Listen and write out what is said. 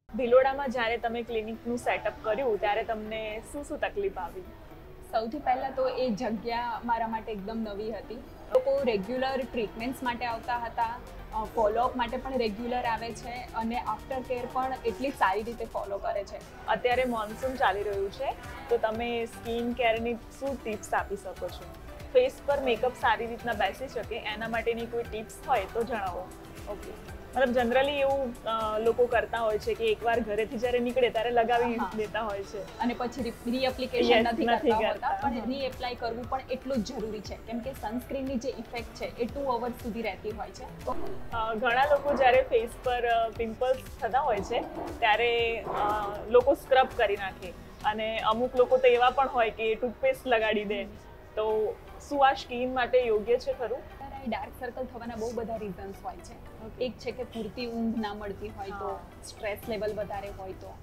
ભિલોડામાં જ્યારે તમે ક્લિનિકનું સેટઅપ કર્યું ત્યારે તમને શું તકલીફ આવી? સૌથી પહેલાં તો એ જગ્યા મારા માટે એકદમ નવી હતી. લોકો રેગ્યુલર ટ્રીટમેન્ટ્સ માટે આવતા હતા, ફોલોઅપ માટે પણ રેગ્યુલર આવે છે અને આફ્ટર કેર પણ એટલી સારી રીતે ફોલો કરે છે. અત્યારે મોન્સૂન ચાલી રહ્યું છે તો તમે સ્કિન કેરની શું ટિપ્સ આપી શકો છો? ફેસ પર મેકઅપ સારી રીતના બેસી શકે એના માટેની કોઈ ટિપ્સ હોય તો જણાવો. ઓકે, મતલબ જનરલી એવું લોકો કરતા હોય છે કે એકવાર ઘરેથી જ્યારે નીકળે ત્યારે લગાવી દેતા હોય છે અને પછી રીએપ્લિકેશન નથી કરતા, પણ રીએપ્લાય કરવું પણ એટલું જ જરૂરી છે કેમ કે સનસ્ક્રીનની જે ઇફેક્ટ છે એ 2 અવર્સ સુધી રહેતી હોય છે. ઘણા લોકો જ્યારે ફેસ પર પિમ્પલ્સ થતા હોય છે ત્યારે લોકો સ્ક્રબ કરી નાખે અને અમુક લોકો તો એવા પણ હોય કે ટૂથપેસ્ટ લગાડી દે. તો શું આ સ્કિન માટે યોગ્ય છે ખરું? ડાર્ક સર્કલ થવાના બહુ બધા રીઝન્સ હોય છે. એક છે કે પૂરતી ઊંઘ ના મળતી હોય તો, સ્ટ્રેસ લેવલ વધારે હોય તો,